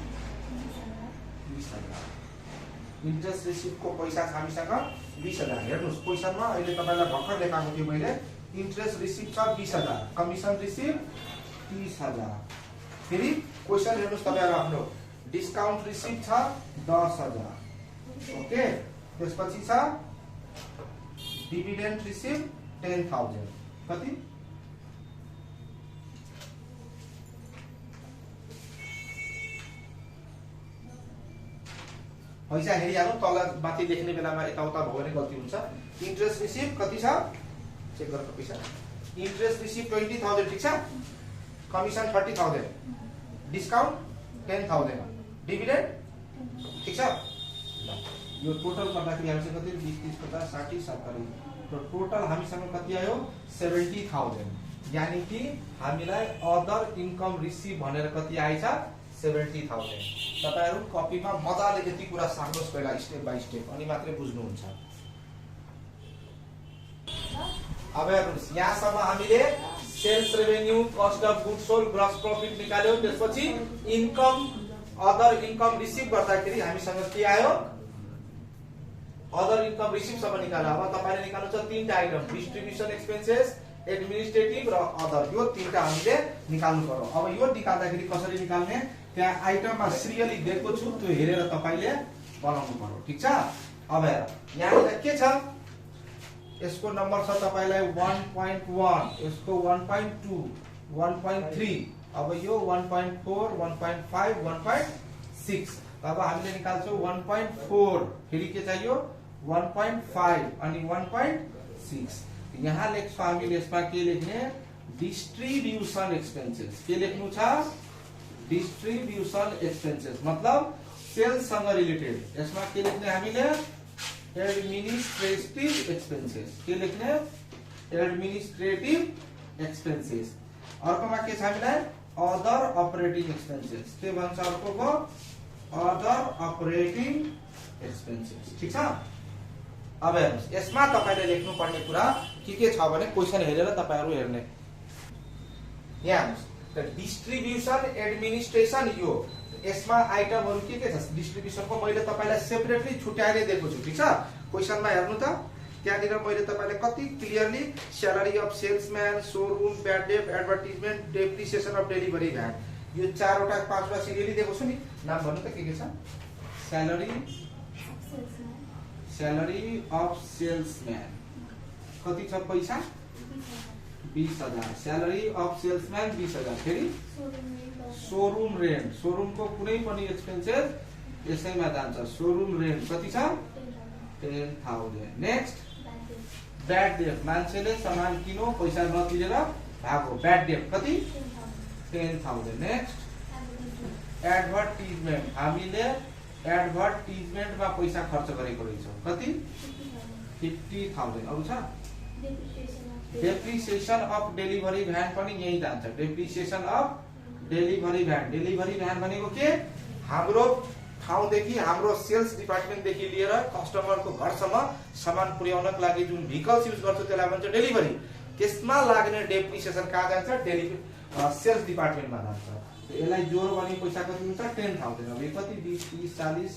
20,000। इन्ट्रेस्ट रिसिभ को पैसा छ हामीसँग 20,000। हेर्नुस् क्वेशनमा अहिले तपाईलाई भर्खर लेखाएको थियो मैले, इन्ट्रेस्ट रिसिभ छ 20,000, कमिसन रिसिभ 30,000। फेरि क्वेशन हेर्नुस् तपाईहरु आफ्नो, डिस्काउन्ट रिसिभ छ 10,000, ओके। त्यसपछि छ डिभिडेन्ड रिसिभ 10,000, कति पैसा हेरिहालौँ, तल माथि लेख्ने बेलामा यताउता भयो भने गल्ती हुन्छ। इन्ट्रेस्ट रिसिभ कति छ चेक गर्नु पैसा, इन्ट्रेस्ट रिसिभ 20,000 ठीक छ, कमिसन 30,000, डिस्काउन्ट 10,000, डिभिडेन्ड ठीक छ। यो टोटल गर्दाखेरि हामीसँग कति 20, 30, 50, 60, 70, र टोटल हामीसँग कति आयो 70,000। यानी कि हामीलाई अदर इन्कम रिसिभ भनेर कति आएछ 70,000। तपाईहरु कपीमा मजाले यति कुरा सार्नुहोस् पहिला स्टेप बाइ स्टेप, अनि मात्रै बुझ्नुहुन्छ। अब हेर्नुस् यहाँसम्म हामीले sales revenue, cost of goods sold, gross profit निकाल्यौ। त्यसपछि इन्कम अदर इन्कम रिसिभ गर्दाखेरि हामीसँग के आयो अदर इन्कम रिसिभ सम्म निकाल्नु। अब तपाईले निकाल्नु छ तीनटा आइटम, डिस्ट्रिब्युसन एक्सपेन्सेस, एडमिनिस्ट्रेटिभ र अदर, यो तीनटा हामीले निकाल्नु पर्यो। अब यो निकाल्दाखेरि कसरी निकाल्ने, त्यहाँ आइटममा सिरियली दिएको छु त्यो हेरेर तपाईले बनाउनु पर्यो, ठीक छ। अब हेर यहाँ के छ, यसको नम्बर छ तपाईलाई 1.1, यसको 1.2, 1.3, अब यो 1.4, 1.5, 1.6। अब हामीले निकाल्छौँ 1.4, फेरि के चाहियो 1.5 अनि 1.6। यहाँ लेख्छौँ हामीले, यसमा के लेख्ने डिस्ट्रिब्युसन एक्सपेन्सेस, के लेख्नु छ डिस्ट्रिब्युसन एक्सपेन्सेस मतलब सेल्स सँग रिलेटेड। यसमा के लेख्ने हामीले एडमिनिस्ट्रेटिभ एक्सपेन्सेस, के लेख्ने एडमिनिस्ट्रेटिभ एक्सपेन्सेस। अर्कोमा के छ हामीलाई अदर अपरेटिङ एक्सपेन्सेस, के भन्छ अर्कोको अदर अपरेटिङ एक्सपेन्सेस, ठीक छ। अब हेर्नुस् यसमा तपाईले लेख्नु पर्ने कुरा के छ भने क्वेशन हेरेर तपाईहरु हेर्ने। यहाँ हेर्नुस् डिस्ट्रिब्युसन एडमिनिस्ट्रेसन, यो यसमा आइटमहरु के छ डिस्ट्रिब्युसन को मैले तपाईलाई सेपरेटली छुट्याएर दिएको छु, ठीक छ। क्वेशनमा हेर्नु त त्यहाँनिर मैले तपाईलाई कति clearly salary of salesman, showroom, bad date, advertisement, depreciation of delivery VAT, यो 4वटा 5वटा सिरियली दिएको छु नि। नाम भन्नु त के छ, स्यालेरी अफ सेल्सम्यान कति छ पैसा 20,000, स्यालेरी अफ सेल्सम्यान 20,000, फेरि शोरूम रेन्ट, शोरूम को कुनै पनि एक्सपेन्सेस यसैमा जान्छ, शोरूम रेन्ट कति छ 10,000। नेक्स्ट ब्याड डेट, मान्छेले सामान किन्यो पैसा नतिरेर भागो, ब्याड डेट कति 10,000। नेक्स्ट एडभर्टाइजमेन्ट, हामीले एडभर्टाइजमेन्टमा पैसा खर्च गरेको रहेछौँ, कति 50,000। अरु छ डेप्रिसिएसन अफ डेलिभरी भ्यान पनि यही जान्छ, depreciation of delivery van. Delivery van भनेको के हाम्रो ठाउँदेखि हाम्रो सेल्स डिपार्टमेन्ट देखि लिएर कस्टमर को घरसम्म सामान पुर्याउनको लागि जुन भेहिकल्स युज गर्छ त्यसलाई भन्छ डेलिभरी। त्यसमा लाग्ने डेप्रिसिएसन कहाँ जान्छ सेल्स डिपार्टमेन्टमा जान्छ। यसलाई जोर भने पैसा कति हुन्छ 10,000। अब यो कति 20, 30, 40,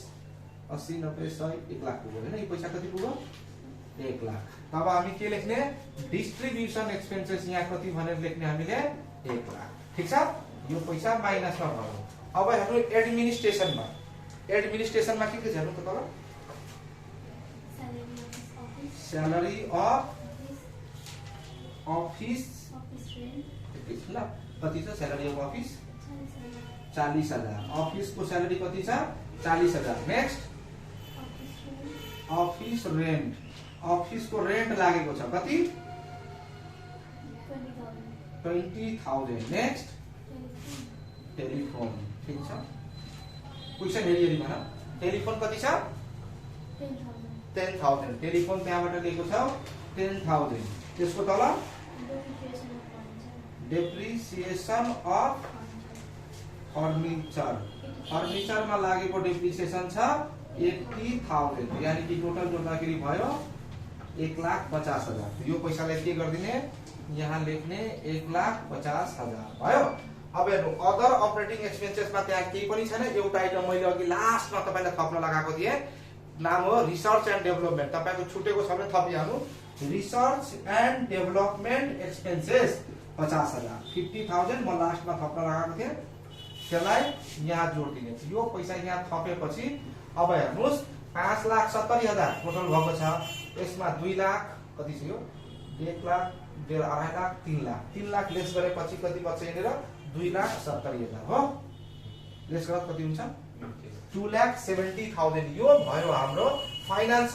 80, 90, 100, 1 लाख पुग्यो हैन। यो पैसा कति पुग्यो 1 लाख। तब हामी के लेख्ने डिस्ट्रिब्युसन एक्सपेन्सेस यहाँ कति भनेर लेख्ने हामीले 1 लाख, ठीक छ। यो पैसा माइनसमा भयो। अब हेर्नु एडमिनिस्ट्रेसनमा, एडमिनिस्ट्रेसनमा के छ हेर्नु त तल स्यालेरी अफ अफिस ल कति छ स्यालेरी अफ अफिस 40,000 अफिसको स्यालेरी कति छ 40,000 नेक्स्ट अफिस रेन्ट अफिसको रेन्ट लागेको छ कति 20,000 नेक्स्ट टेलिफोन ठीक छ क्वेशन हेरी भन टेलिफोन कति छ 10,000 टेलिफोन त्यहाँबाट लिएको छ 10,000 त्यसको तल डेप्रिसिएसन अफ फर्निचर फर्निचरमा लागेको डेप्रिसिएसन छ 80,000 यानी कि टोटल जोड्दाखेरि भयो 1,50,000 यो पैसालाई के गर्दिने यहाँ लेख्ने 1,50,000 भयो। अब हेर्नु अदर अपरेटिङ एक्सपेन्सेसमा त्यहाँ केही पनि छैन एउटा आइटम मैले अघि लास्टमा तपाईलाई थप्न लगाएको थिएँ नाम हो रिसर्च एन्ड डेभलपमेन्ट तपाईको छुटेको छ भने थपिहाल्नु रिसर्च एन्ड डेभलपमेन्ट एक्सपेन्सेस 50,000 50,000 म लास्टमा थप्न लगाएको थिएँ त्यसलाई यहाँ जोड्दिने यो पैसा यहाँ थपेपछि अब हेर्नुस् 5,70,000 टोटल भएको छ यसमा 2 लाख कति छ यो 1 लाख 2.5 लाख 3 लाख 3 लाख लेस गरेपछि कति बच्छ यहाँनिर 2,70,000 हो लेस गर्दा कति हुन्छ 2,70,000 यो भयो हाम्रो फाइनान्स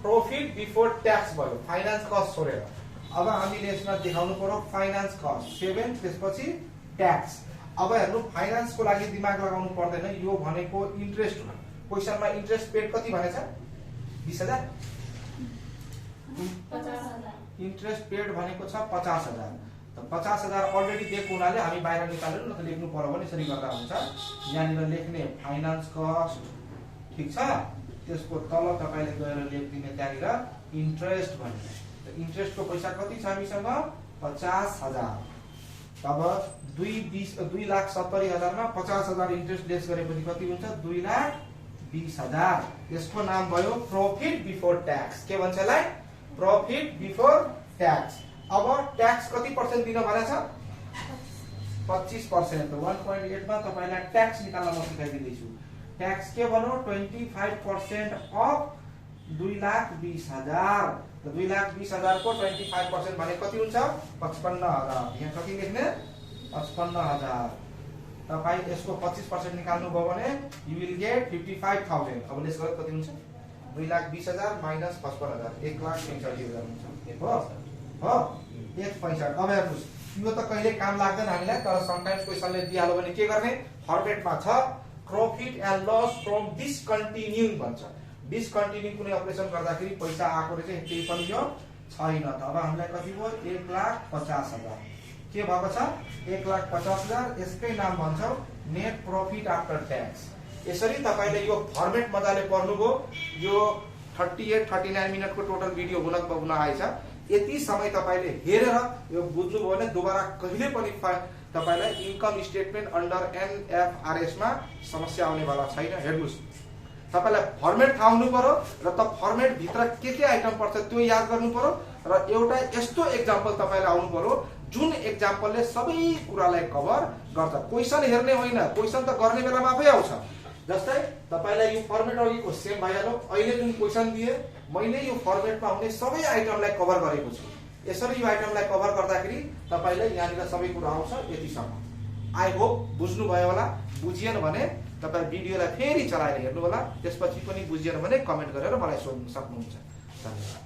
प्रॉफिट बिफोर ट्याक्स भयो फाइनान्स कस्ट छोडेर अब हामीले यसमा देखाउनु पर्यो फाइनान्स कस्ट 7 त्यसपछि ट्याक्स अब हेर्नु फाइनान्सको लागि दिमाग लगाउनु पर्दैन यो भनेको इन्ट्रेस्ट हो क्वेशनमा इन्ट्रेस्ट पेड कति भनेछ 20,000 इन्ट्रेस्ट पेड भनेको छ 50,000 त 50,000 अलरेडी दिएको हुनाले हामी बाहिर निकालेर न त लेख्नु पर्यो भने यसरी गर्दा हुन्छ यहाँनिर लेख्ने फाइनान्स कस्ट ठीक छ त्यसको तल तपाईले गएर लेख्दिने त्यहाँनिर इन्ट्रेस्ट भनेर इन्ट्रेस्टको पैसा कति छ हामीसँग 50,000 तब 2,70,000 मा 50,000 इन्ट्रेस्ट लेस गरेपछि कति हुन्छ 2,20,000 यसको नाम भयो प्रॉफिट बिफोर ट्याक्स के भन्छ यसलाई प्रॉफिट बिफोर ट्याक्स अब ट्याक्स कति पर्सेन्ट दिन भनेछ 25% 1.8 मा तपाईलाई ट्याक्स निकाल्न म सिकाइदिन्छु ट्याक्स के भनौं 25% अफ 2,20,000 त 2,20,000 को 25% भने कति हुन्छ 55,000 यहाँ कति लेख्ने 55,000 तपाई यसको 25% निकाल्नु भयो भने यु विल गेट 55,000 अब लेस गर्दा कति हुन्छ 2,20,000 माइनस 55,000 1,65,000 हुन्छ हो हो 1.65 अब हेर्नुस् यो त कहिले काम लाग्दैन हामीलाई तर समटाइम्स क्वेशनले दिइहाल्यो भने के गर्ने फर्मेटमा छ प्रॉफिट एन्ड लस फ्रम डिस्कन्टिन्युइङ भन्छ डिस्कन्टिन्युइङ कुनै अपरेसन गर्दाखेरि पैसा आएको रहेछ केही पनि यो छैन त अब हामीलाई कति भयो 1,50,000 के भएको छ 1,50,000 यसकै नाम भन्छौ नेट प्रॉफिट आफ्टर ट्याक्स यसरी तपाईले यो फर्मेट मजाले पढ्नुभयो यो 38-39 मिनेटको टोटल भिडियो हुन आएछ यति समय तपाईले हेरेर यो बुझ्नुभयो भने दोबारा कहिले पनि तपाईलाई इन्कम स्टेटमेन्ट अन्डर एनएफआरएस मा समस्या आउने वाला छैन हेर्नुस् तपाईलाई फर्मेट थाहा हुनु पर्यो र त फर्मेट भित्र के आइटम पर्छ त्यो याद गर्नु पर्यो र एउटा यस्तो एक्जाम्पल तपाईलाई आउनु पर्यो जुन एक्जाम्पलले सबै कुरालाई कभर गर्छ क्वेशन हेर्ने होइन क्वेशन त गर्ने बेलामा आफै आउँछ जस्तै तपाईलाई यो फर्मेट अघिको सेम भइहाल्यो अहिले जुन क्वेशन दिए मैले यो फर्मेटमा हुने सबै आइटमलाई कभर गरेको छु यसरी यो आइटमलाई कभर गर्दाखेरि तपाईलाई यहाँनिर सबै कुरा आउँछ यतिसम्म आई होप बुझ्नु भयो होला बुझिएन भने तपाई भिडियोलाई फेरि चलाएर हेर्नु होला त्यसपछि पनि बुझिएन भने कमेन्ट गरेर मलाई सोध्न सक्नुहुन्छ धन्यवाद।